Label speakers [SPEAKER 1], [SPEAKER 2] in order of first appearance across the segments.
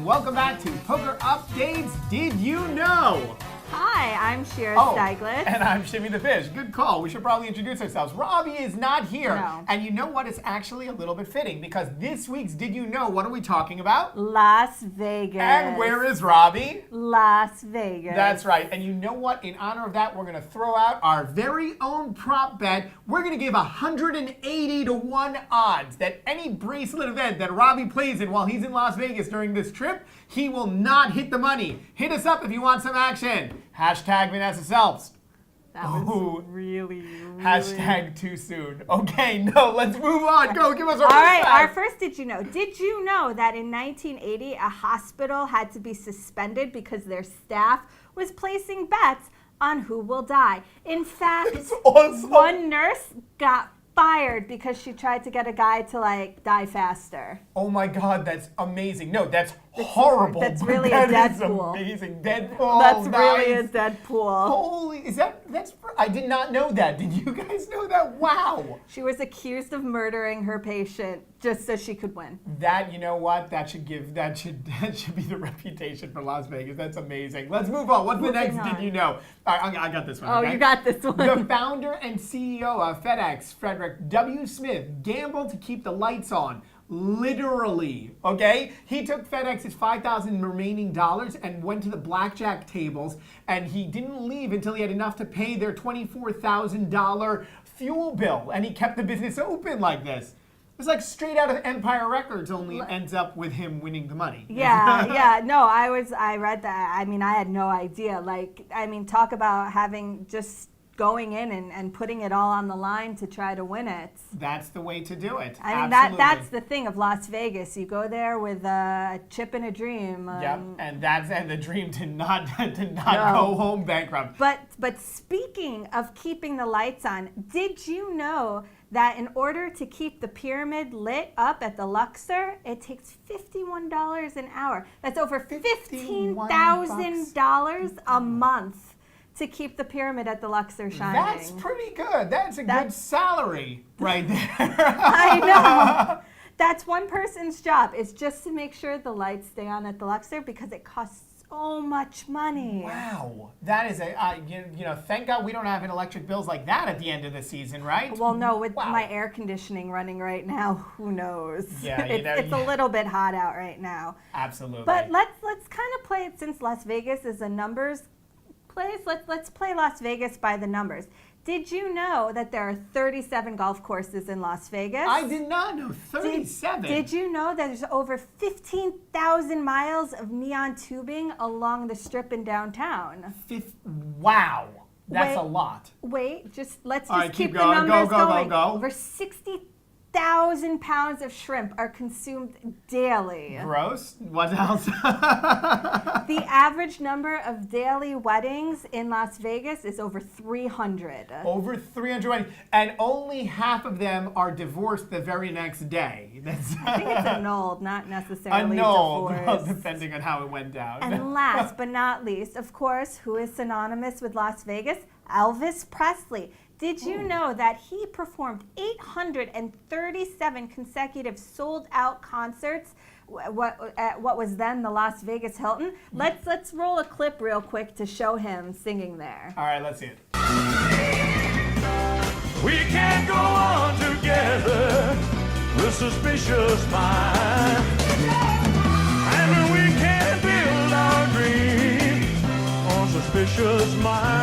[SPEAKER 1] and welcome back to Poker Updates. Did you know?
[SPEAKER 2] Hi, I'm Shira Steiglitz.
[SPEAKER 1] And I'm Shimmy the Fish. Good call. We should probably introduce ourselves. Robbie is not here.
[SPEAKER 2] No.
[SPEAKER 1] And you know what? It's actually a little bit fitting because this week's Did You Know? What are we talking about?
[SPEAKER 2] Las Vegas.
[SPEAKER 1] And where is Robbie?
[SPEAKER 2] Las Vegas.
[SPEAKER 1] That's right. And you know what? In honor of that, we're going to throw out our very own prop bet. We're going to give 180 to 1 odds that any bracelet event that Robbie plays in while he's in Las Vegas during this trip, he will not hit the money. Hit us up if you want some action. Hashtag Vanessa Selps.
[SPEAKER 2] That was really.
[SPEAKER 1] Hashtag too soon. Okay, no, let's move on. Go, give us our
[SPEAKER 2] All right,
[SPEAKER 1] first
[SPEAKER 2] our
[SPEAKER 1] fact.
[SPEAKER 2] first Did You Know? Did you know that in 1980, a hospital had to be suspended because their staff was placing bets on who will die? In fact,
[SPEAKER 1] That's awesome.
[SPEAKER 2] one nurse got fired because she tried to get a guy to die faster.
[SPEAKER 1] Oh my God, that's amazing. No, that's horrible.
[SPEAKER 2] That's
[SPEAKER 1] but
[SPEAKER 2] really
[SPEAKER 1] that
[SPEAKER 2] a
[SPEAKER 1] is
[SPEAKER 2] Deadpool.
[SPEAKER 1] amazing. Deadpool.
[SPEAKER 2] That's
[SPEAKER 1] nice.
[SPEAKER 2] really a Deadpool.
[SPEAKER 1] Holy, I did not know that. Did you guys know that? Wow.
[SPEAKER 2] She was accused of murdering her patient just so she could win.
[SPEAKER 1] That, you know what? That should be the reputation for Las Vegas. That's amazing. Let's move on. What's the next
[SPEAKER 2] Moving on.
[SPEAKER 1] Did You Know? All right, I got this one.
[SPEAKER 2] Oh,
[SPEAKER 1] okay?
[SPEAKER 2] you got this one.
[SPEAKER 1] The founder and CEO of FedEx, Frederick W. Smith, gambled to keep the lights on. Literally, okay? He took FedEx's $5,000 remaining dollars and went to the blackjack tables, and he didn't leave until he had enough to pay their $24,000 fuel bill, and he kept the business open like this. It was like straight out of Empire Records, only ends up with him winning the money.
[SPEAKER 2] Yeah. No, I read that. I mean, I had no idea. Talk about having just going in and putting it all on the line to try to win it.
[SPEAKER 1] That's the way to do it.
[SPEAKER 2] I mean,
[SPEAKER 1] Absolutely.
[SPEAKER 2] that's the thing of Las Vegas. You go there with a chip and a dream.
[SPEAKER 1] Yep, and the dream to not go home bankrupt.
[SPEAKER 2] But speaking of keeping the lights on, did you know that in order to keep the pyramid lit up at the Luxor, it takes $51 an hour? That's over $15,000 a month to keep the pyramid at the Luxor shining.
[SPEAKER 1] That's pretty good. That's a good salary right there.
[SPEAKER 2] I know. That's one person's job, is just to make sure the lights stay on at the Luxor because it costs so much money.
[SPEAKER 1] Wow. That is thank God we don't have electric bills like that at the end of the season, right?
[SPEAKER 2] Well, no, with my air conditioning running right now, who knows?
[SPEAKER 1] Yeah,
[SPEAKER 2] it's a little bit hot out right now.
[SPEAKER 1] Absolutely.
[SPEAKER 2] But let's kind of play it, since Las Vegas is a numbers place. Let's play Las Vegas by the numbers. Did you know that there are 37 golf courses in Las Vegas?
[SPEAKER 1] I did not know. 37.
[SPEAKER 2] Did you know that there's over 15,000 miles of neon tubing along the Strip in downtown?
[SPEAKER 1] Wow. That's a lot.
[SPEAKER 2] Wait, let's
[SPEAKER 1] All right,
[SPEAKER 2] keep the
[SPEAKER 1] going.
[SPEAKER 2] numbers
[SPEAKER 1] Go.
[SPEAKER 2] going. Over 60,000 pounds of shrimp are consumed daily.
[SPEAKER 1] Gross. What else?
[SPEAKER 2] The average number of daily weddings in Las Vegas is over 300.
[SPEAKER 1] Over 300 weddings, and only half of them are divorced the very next day.
[SPEAKER 2] I think it's annulled, not necessarily
[SPEAKER 1] annulled,
[SPEAKER 2] divorced.
[SPEAKER 1] depending on how it went down.
[SPEAKER 2] And last but not least, of course, who is synonymous with Las Vegas? Elvis Presley. Did you know that he performed 837 consecutive sold-out concerts at what was then the Las Vegas Hilton? Let's roll a clip real quick to show him singing there.
[SPEAKER 1] All right, let's see it.
[SPEAKER 3] We can't go on together with suspicious minds, and we can't build our dreams on suspicious minds.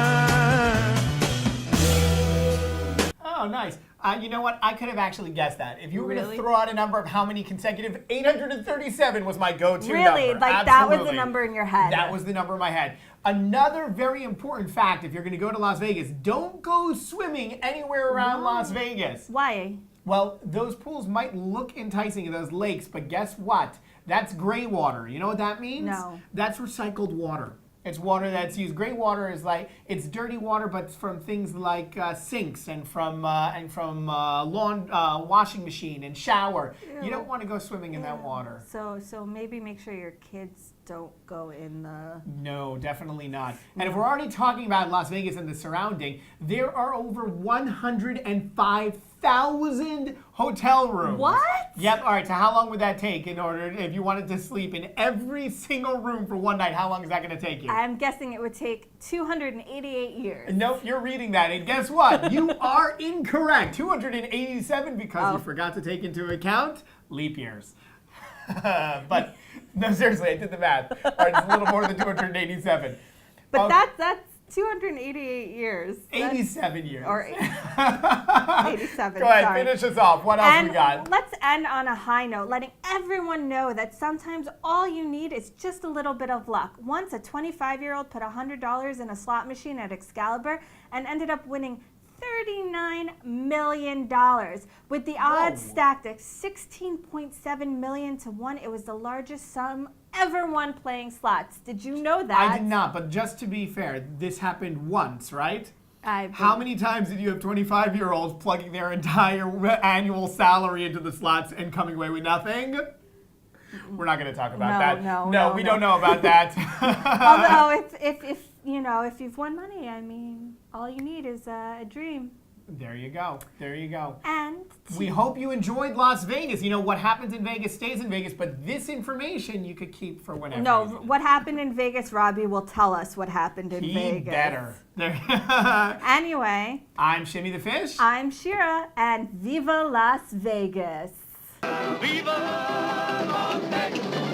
[SPEAKER 1] Oh, nice. You know what? I could have actually guessed that. If you were going to
[SPEAKER 2] Really?
[SPEAKER 1] throw out a number of how many consecutive, 837 was my go-to
[SPEAKER 2] Really?
[SPEAKER 1] number.
[SPEAKER 2] That was the
[SPEAKER 1] Absolutely.
[SPEAKER 2] number in your head?
[SPEAKER 1] That was the number in my head. Another very important fact, if you're going to go to Las Vegas, don't go swimming anywhere around Las Vegas.
[SPEAKER 2] Why?
[SPEAKER 1] Well, those pools might look enticing in those lakes, but guess what? That's gray water. You know what that means?
[SPEAKER 2] No.
[SPEAKER 1] That's recycled water. It's water that's used. Gray water is it's dirty water, but it's from things like sinks and from lawn washing machine and shower.
[SPEAKER 2] Ew.
[SPEAKER 1] You don't want to go swimming in that water.
[SPEAKER 2] So maybe make sure your kids don't go in the...
[SPEAKER 1] No, definitely not. And if we're already talking about Las Vegas and the surrounding, there are over 105 1,000 hotel rooms.
[SPEAKER 2] What?
[SPEAKER 1] Yep. All right. So how long would that take in order, if you wanted to sleep in every single room for one night? How long is that going to take you?
[SPEAKER 2] I'm guessing it would take 288 years.
[SPEAKER 1] Nope, you're reading that, and guess what? You are incorrect. 287 because you forgot to take into account leap years. But no, seriously, I did the math. All right, it's a little more than 287.
[SPEAKER 2] But that's 288 years.
[SPEAKER 1] 87 years.
[SPEAKER 2] Or 87.
[SPEAKER 1] Go ahead,
[SPEAKER 2] sorry.
[SPEAKER 1] finish us off. What else
[SPEAKER 2] And
[SPEAKER 1] we got?
[SPEAKER 2] let's end on a high note, letting everyone know that sometimes all you need is just a little bit of luck. Once a 25-year-old put $100 in a slot machine at Excalibur and ended up winning $39 million. With the odds stacked at 16.7 million to 1, it was the largest sum ever won playing slots. Did you know that?
[SPEAKER 1] I did not, but just to be fair, this happened once, right? How many times did you have 25-year-olds plugging their entire annual salary into the slots and coming away with nothing? We're not going to talk about that. No, we don't know about that.
[SPEAKER 2] Although if you've won money, I mean, all you need is a dream.
[SPEAKER 1] There you go. There you go.
[SPEAKER 2] And
[SPEAKER 1] we hope you enjoyed Las Vegas. You know, what happens in Vegas stays in Vegas, but this information you could keep for whenever.
[SPEAKER 2] no,
[SPEAKER 1] you need it.
[SPEAKER 2] what happened in Vegas, Robbie will tell us what happened in
[SPEAKER 1] He
[SPEAKER 2] Vegas.
[SPEAKER 1] better.
[SPEAKER 2] Anyway,
[SPEAKER 1] I'm Shimmy the Fish.
[SPEAKER 2] I'm Shira, and Viva Las Vegas.
[SPEAKER 3] Viva Las Vegas.